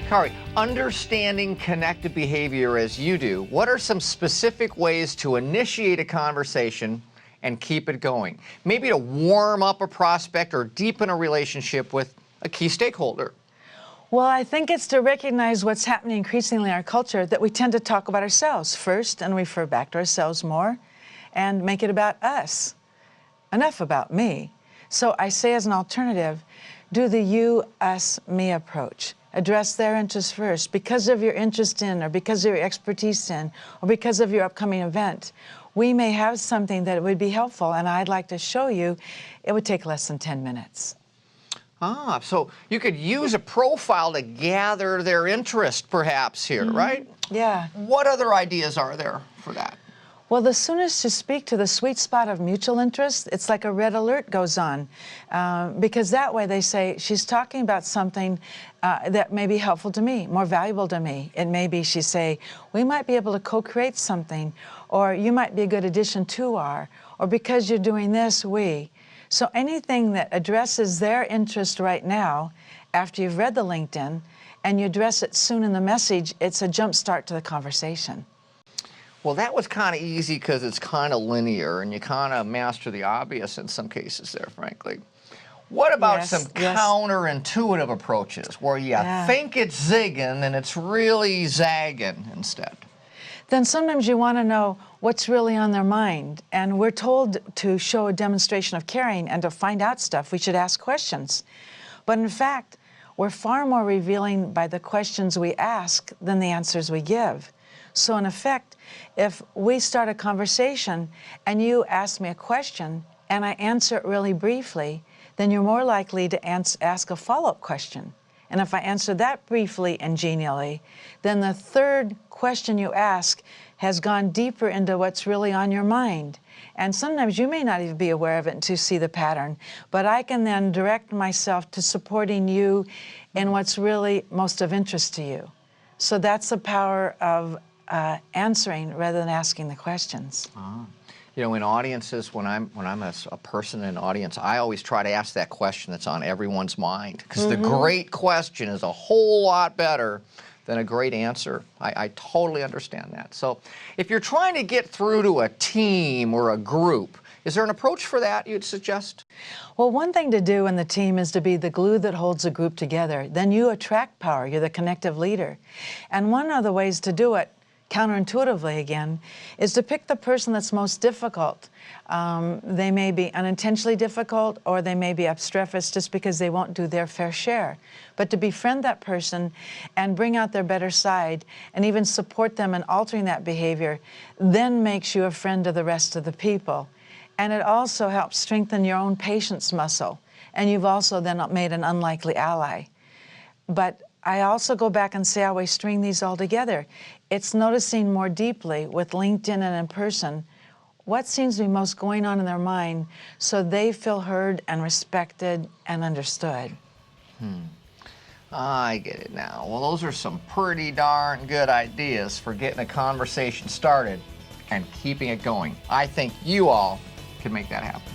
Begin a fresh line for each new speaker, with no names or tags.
Kare, understanding connected behavior as you do, what are some specific ways to initiate a conversation and keep it going? Maybe to warm up a prospect or deepen a relationship with a key stakeholder.
Well, I think it's to recognize what's happening increasingly in our culture, that we tend to talk about ourselves first and refer back to ourselves more and make it about us. Enough about me. So I say as an alternative, do the you, us, me approach. Address their interests first because of your interest in, or because of your expertise in, or because of your upcoming event. We may have something that would be helpful, and I'd like to show you. It would take less than 10 minutes.
So you could use a profile to gather their interest perhaps here, right?
Yeah.
What other ideas are there for that?
Well, the soonest you speak to the sweet spot of mutual interest, it's like a red alert goes on. Because that way they say, she's talking about something that may be helpful to me, more valuable to me. It may be she say, we might be able to co-create something, or you might be a good addition to our, or because you're doing this, we. So anything that addresses their interest right now, after you've read the LinkedIn, and you address it soon in the message, it's a jump start to the conversation.
Well, that was kind of easy because it's kind of linear, and you kind of master the obvious in some cases there, frankly. What about some counterintuitive approaches where you think it's zigging and it's really zagging instead?
Then sometimes you want to know what's really on their mind. And we're told to show a demonstration of caring, and to find out stuff, we should ask questions. But in fact, we're far more revealing by the questions we ask than the answers we give. So in effect, if we start a conversation and you ask me a question and I answer it really briefly, then you're more likely to ask a follow-up question. And if I answer that briefly and genially, then the third question you ask has gone deeper into what's really on your mind. And sometimes you may not even be aware of it to see the pattern, but I can then direct myself to supporting you in what's really most of interest to you. So that's the power of answering rather than asking the questions.
You know, in audiences, when I'm a person in an audience, I always try to ask that question that's on everyone's mind, because the great question is a whole lot better than a great answer. I totally understand that. So if you're trying to get through to a team or a group, is there an approach for that you'd suggest?
Well, one thing to do in the team is to be the glue that holds the group together. Then you attract power. You're the connective leader. And one of the ways to do it, counterintuitively again, is to pick the person that's most difficult. They may be unintentionally difficult, or they may be obstreperous just because they won't do their fair share. But to befriend that person and bring out their better side and even support them in altering that behavior then makes you a friend of the rest of the people. And it also helps strengthen your own patience muscle. And you've also then made an unlikely ally. But I also go back and say, how we string these all together. It's noticing more deeply with LinkedIn and in person what seems to be most going on in their mind, so they feel heard and respected and understood.
I get it now. Well, those are some pretty darn good ideas for getting a conversation started and keeping it going. I think you all can make that happen.